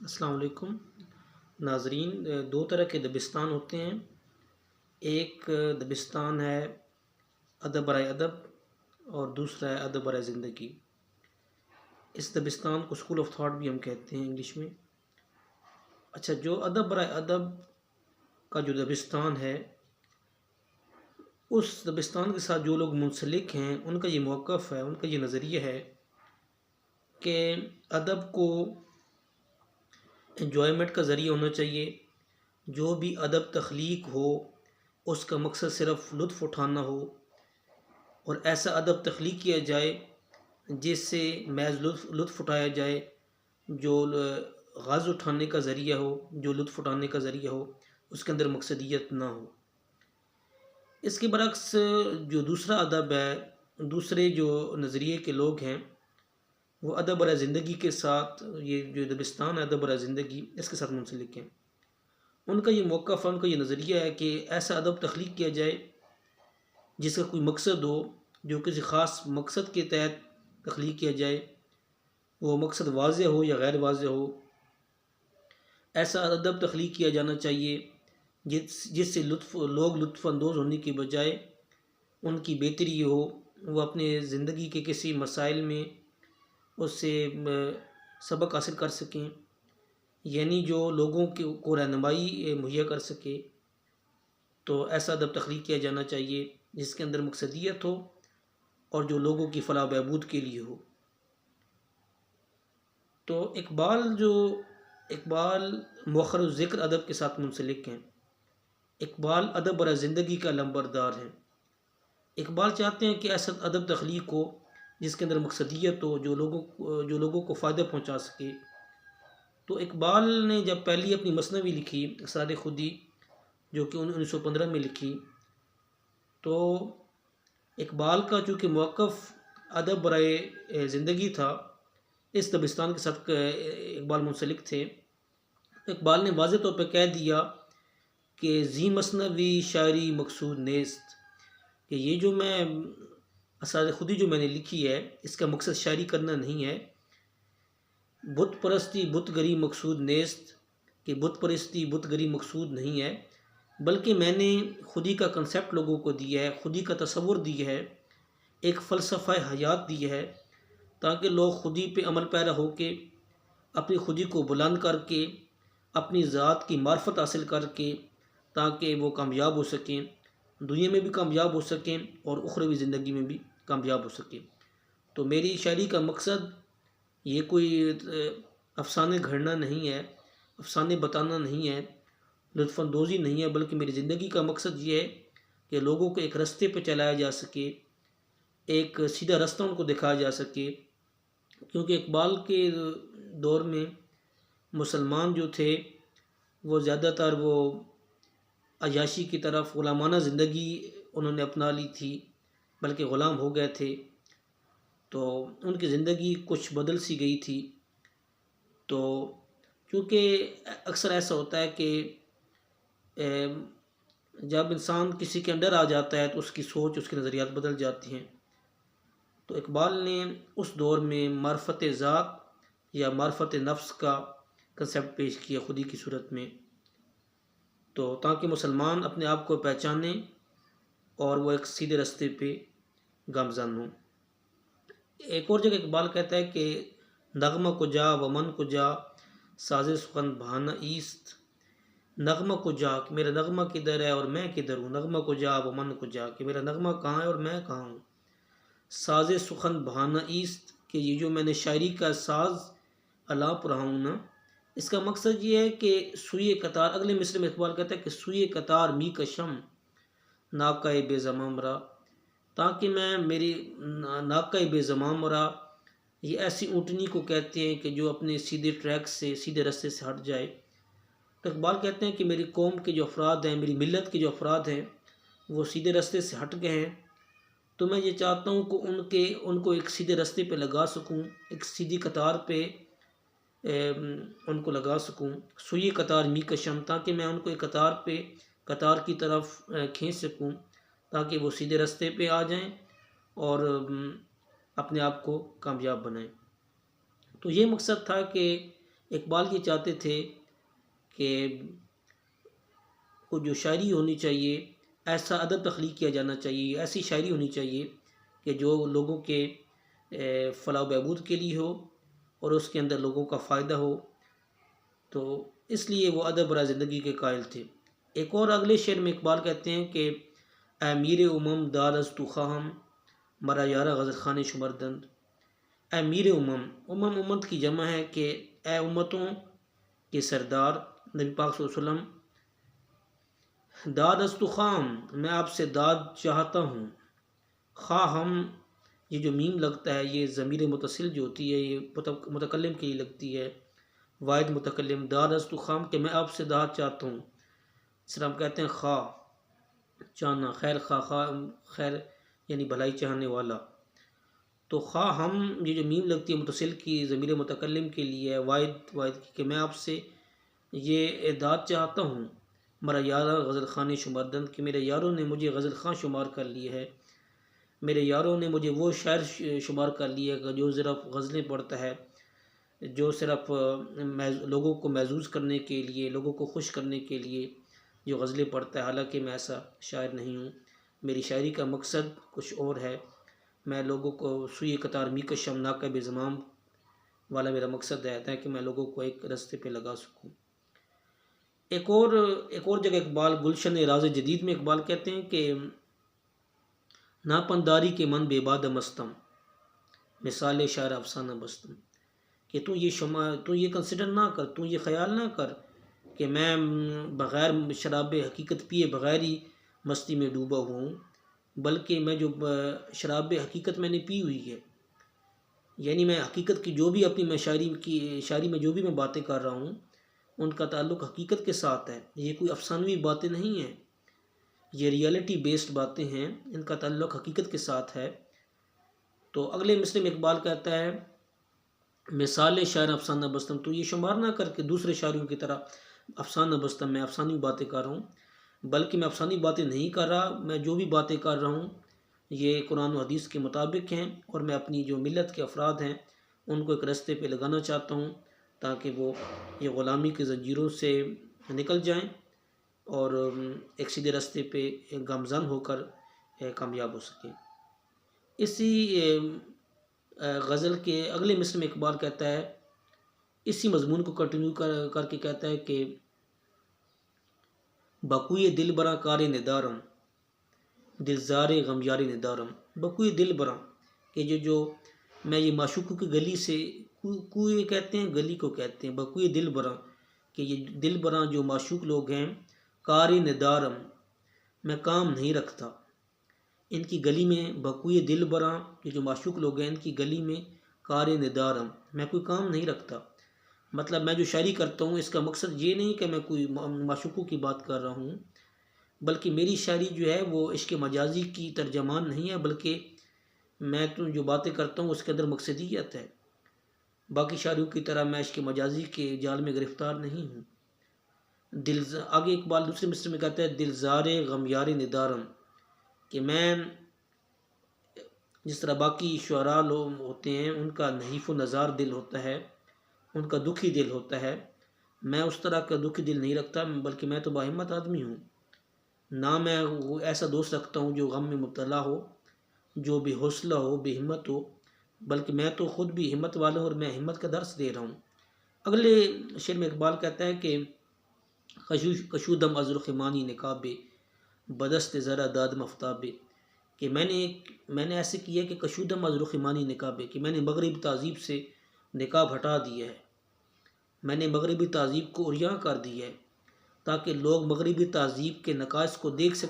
السلام علیکم ناظرین، دو طرح کے دبستان ہوتے ہیں۔ ایک دبستان ہے ادب برائے ادب اور دوسرا ہے ادب برائے زندگی۔ اس دبستان کو اسکول آف تھاٹ بھی ہم کہتے ہیں انگلش میں۔ اچھا، جو ادب برائے ادب کا جو دبستان ہے، اس دبستان کے ساتھ جو لوگ منسلک ہیں ان کا یہ موقف ہے، ان کا یہ نظریہ ہے کہ ادب کو انجوائمنٹ کا ذریعہ ہونا چاہیے۔ جو بھی ادب تخلیق ہو اس کا مقصد صرف لطف اٹھانا ہو، اور ایسا ادب تخلیق کیا جائے جس سے محض لطف اٹھایا جائے، جو غرض اٹھانے کا ذریعہ ہو، جو لطف اٹھانے کا ذریعہ ہو، اس کے اندر مقصدیت نہ ہو۔ اس کے برعکس جو دوسرا ادب ہے، دوسرے جو نظریے کے لوگ ہیں، وہ ادب برائے زندگی کے ساتھ، یہ جو دبستان ہے ادب برائے زندگی، اس کے ساتھ منسلک ہیں۔ ان کا یہ موقف ہے، ان کا یہ نظریہ ہے کہ ایسا ادب تخلیق کیا جائے جس کا کوئی مقصد ہو، جو کسی خاص مقصد کے تحت تخلیق کیا جائے، وہ مقصد واضح ہو یا غیر واضح ہو۔ ایسا ادب تخلیق کیا جانا چاہیے جس سے لوگ لطف اندوز ہونے کی بجائے ان کی بہتری ہو، وہ اپنے زندگی کے کسی مسائل میں اس سے سبق حاصل کر سکیں، یعنی جو لوگوں کو رہنمائی مہیا کر سکے۔ تو ایسا ادب تخلیق کیا جانا چاہیے جس کے اندر مقصدیت ہو اور جو لوگوں کی فلاح و بہبود کے لیے ہو۔ تو اقبال مؤخر الذکر ادب کے ساتھ منسلک ہیں۔ اقبال ادب برائے زندگی کا لمبردار ہے۔ اقبال چاہتے ہیں کہ ایسا ادب تخلیق ہو جس کے اندر مقصدیت ہو، جو لوگوں کو فائدہ پہنچا سکے۔ تو اقبال نے جب پہلی اپنی مثنوی لکھی اسرار خودی، جو کہ 1915 میں لکھی، تو اقبال کا چونکہ موقف ادب برائے زندگی تھا، اس دبستان کے ساتھ اقبال منسلک تھے۔ اقبال نے واضح طور پہ کہہ دیا کہ ذی مثنوی شاعری مقصود نیست، کہ یہ جو میں اسرار خودی جو میں نے لکھی ہے، اس کا مقصد شاعری کرنا نہیں ہے۔ بت پرستی بت گری مقصود نیست، کہ بت پرستی بت گری مقصود نہیں ہے، بلکہ میں نے خودی کا کنسیپٹ لوگوں کو دیا ہے، خودی کا تصور دیا ہے، ایک فلسفہ حیات دی ہے، تاکہ لوگ خودی پہ عمل پیرا ہو کے اپنی خودی کو بلند کر کے اپنی ذات کی معرفت حاصل کر کے تاکہ وہ کامیاب ہو سکیں، دنیا میں بھی کامیاب ہو سکیں اور اخروی زندگی میں بھی کامیاب ہو سکیں۔ تو میری شاعری کا مقصد یہ کوئی افسانے گھڑنا نہیں ہے، افسانے بتانا نہیں ہے، لطف اندوزی نہیں ہے، بلکہ میری زندگی کا مقصد یہ ہے کہ لوگوں کو ایک رستے پہ چلایا جا سکے، ایک سیدھا رستہ ان کو دکھایا جا سکے۔ کیونکہ اقبال کے دور میں مسلمان جو تھے وہ زیادہ تر وہ عیاشی کی طرف، غلامانہ زندگی انہوں نے اپنا لی تھی، بلکہ غلام ہو گئے تھے، تو ان کی زندگی کچھ بدل سی گئی تھی۔ تو چونکہ اکثر ایسا ہوتا ہے کہ جب انسان کسی کے انڈر آ جاتا ہے تو اس کی سوچ، اس کے نظریات بدل جاتی ہیں۔ تو اقبال نے اس دور میں معرفت ذات یا معرفت نفس کا کنسیپٹ پیش کیا خودی کی صورت میں، تو تاکہ مسلمان اپنے آپ کو پہچانے اور وہ ایک سیدھے راستے پہ گامزن ہوں۔ ایک اور جگہ اقبال کہتا ہے کہ نغمہ کو جا و من کو جا ساز سخن بہانہ ایست، نغمہ کو جا کہ میرا نغمہ کدھر ہے اور میں کدھر ہوں، نغمہ کو جا و من کو جا کہ میرا نغمہ کہاں ہے اور میں کہاں ہوں، ساز سخن بہانہ ایست کہ یہ جو میں نے شاعری کا ساز الاپ رہا ہوں نا، اس کا مقصد یہ ہے کہ سوئے قطار، اگلے مصرع میں اقبال کہتا ہے کہ سوئے قطار می کشم ناکہ بے زماں مرا، تاکہ میں میری ناکہ بے زماں مرا، یہ ایسی اونٹنی کو کہتے ہیں کہ جو اپنے سیدھے ٹریک سے، سیدھے رستے سے ہٹ جائے۔ تو اقبال کہتے ہیں کہ میری قوم کے جو افراد ہیں، میری ملت کے جو افراد ہیں، وہ سیدھے رستے سے ہٹ گئے ہیں، تو میں یہ چاہتا ہوں کہ ان کو ایک سیدھے رستے پہ لگا سکوں، ایک سیدھی قطار پہ ان کو لگا سکوں، سوئی قطار می کشم، تاکہ میں ان کو ایک قطار پہ، قطار کی طرف کھینچ سکوں، تاکہ وہ سیدھے رستے پہ آ جائیں اور اپنے آپ کو کامیاب بنائیں۔ تو یہ مقصد تھا کہ اقبال یہ چاہتے تھے کہ وہ جو شاعری ہونی چاہیے ایسا ادب تخلیق کیا جانا چاہیے، ایسی شاعری ہونی چاہیے کہ جو لوگوں کے فلاح و بہبود کے لیے ہو اور اس کے اندر لوگوں کا فائدہ ہو، تو اس لیے وہ ادب برائے زندگی کے قائل تھے۔ ایک اور اگلے شعر میں اقبال کہتے ہیں کہ اے میر امم داد از تو خواہم مرا یارہ غزل خان شمردند۔ اے میر امم، امت کی جمع ہے کہ اے امتوں کے سردار نبی پاک صلی اللہ علیہ وسلم، داد از تو خواہم، میں آپ سے داد چاہتا ہوں۔ خواہم، یہ جو میم لگتا ہے یہ ضمیر متصل جو ہوتی ہے یہ متکلم کے لیے لگتی ہے، واحد متکلم، داد از تو خواہم کہ میں آپ سے داد چاہتا ہوں۔ اس طرح ہم کہتے ہیں خواہ، چاہنا، خیر خواہ، خواہ خیر یعنی بھلائی چاہنے والا۔ تو خواہ ہم، یہ جو میم لگتی ہے متصل کی ضمیر متکلم کے لیے واحد کی کہ میں آپ سے یہ داد چاہتا ہوں، مرا یارہ غزل خان شمردند، کہ میرے یاروں نے مجھے غزل خاں شمار کر لی ہے، میرے یاروں نے مجھے وہ شاعر شمار کر لیا ہے جو صرف غزلیں پڑھتا ہے، جو صرف لوگوں کو محظوظ کرنے کے لیے، لوگوں کو خوش کرنے کے لیے جو غزلیں پڑھتا ہے، حالانکہ میں ایسا شاعر نہیں ہوں۔ میری شاعری کا مقصد کچھ اور ہے، میں لوگوں کو سوئی قطار میکشم ناقب زمام والا میرا مقصد ہے تاکہ میں لوگوں کو ایک رستے پہ لگا سکوں۔ ایک اور جگہ اقبال گلشن راز جدید میں اقبال کہتے ہیں کہ ناپنداری کے من بے باد مستم، مثال شاعر افسانہ بستم، کہ تو یہ کنسیڈر نہ کر، تو یہ خیال نہ کر کہ میں بغیر شراب حقیقت پیے بغیر ہی مستی میں ڈوبا ہوا ہوں، بلکہ میں جو شراب حقیقت میں نے پی ہوئی ہے، یعنی میں حقیقت کی جو بھی اپنی میں شاعری میں جو بھی میں باتیں کر رہا ہوں ان کا تعلق حقیقت کے ساتھ ہے، یہ کوئی افسانوی باتیں نہیں ہیں، یہ ریئلٹی بیسڈ باتیں ہیں، ان کا تعلق حقیقت کے ساتھ ہے۔ تو اگلے مصرع میں اقبال کہتا ہے مثال شاعر افسانہ بستم، تو یہ شمار نہ کر کے دوسرے شاعروں کی طرح افسانہ بستم، میں افسانوی باتیں کر رہا ہوں، بلکہ میں افسانوی باتیں نہیں کر رہا، میں جو بھی باتیں کر رہا ہوں یہ قرآن و حدیث کے مطابق ہیں، اور میں اپنی جو ملت کے افراد ہیں ان کو ایک رستے پہ لگانا چاہتا ہوں تاکہ وہ یہ غلامی کے زنجیروں سے نکل جائیں اور ایک سیدھے راستے پہ گامزن ہو کر کامیاب ہو سکیں۔ اسی غزل کے اگلے مصرع میں اقبال کہتا ہے، اسی مضمون کو کنٹینیو کر کے کہتا ہے کہ بکوئے دل برا کار ندارم دلزار غم یار ندارم، بکوئے دل برا کہ جو میں یہ معشوقوں کی گلی سے، کوئے کہتے ہیں گلی کو کہتے ہیں، بکوئے دل برا کہ یہ دل برا جو معشوق لوگ ہیں، کار ندارم میں کام نہیں رکھتا ان کی گلی میں، بکوئے دل برا یہ جو معشوق لوگ ہیں ان کی گلی میں، کار ندارم میں کوئی کام نہیں رکھتا۔ مطلب میں جو شاعری کرتا ہوں اس کا مقصد یہ نہیں کہ میں کوئی معشوقوں کی بات کر رہا ہوں، بلکہ میری شاعری جو ہے وہ عشق مجازی کی ترجمان نہیں ہے، بلکہ میں تو جو باتیں کرتا ہوں اس کے اندر مقصدیت ہے، باقی شاعریوں کی طرح میں عشق مجازی کے جال میں گرفتار نہیں ہوں۔ آگے اقبال دوسرے مصرع میں کہتا ہے دلزار غم یار ندارم، کہ میں جس طرح باقی شعراء لوگ ہوتے ہیں ان کا نحیف و نزار دل ہوتا ہے، ان کا دکھی دل ہوتا ہے، میں اس طرح کا دکھی دل نہیں رکھتا، بلکہ میں تو باہمت آدمی ہوں، نہ میں ایسا دوست رکھتا ہوں جو غم میں مبتلا ہو، جو بے حوصلہ ہو، بے ہمت ہو، بلکہ میں تو خود بھی ہمت والا ہوں اور میں ہمت کا درس دے رہا ہوں۔ اگلے شعر میں اقبال کہتا ہے کہ کشودم از رخ مانی نقابِ بدست ذرا داد مفتابِ، کہ میں نے ایسے کیا کہ کشودم از رخ مانی نقابِ، کہ میں نے مغربی تہذیب سے نقاب ہٹا دیا ہے، میں نے مغربی تہذیب کو عریاں کر دیا ہے تاکہ لوگ مغربی تہذیب کے نقائص کو دیکھ سکیں۔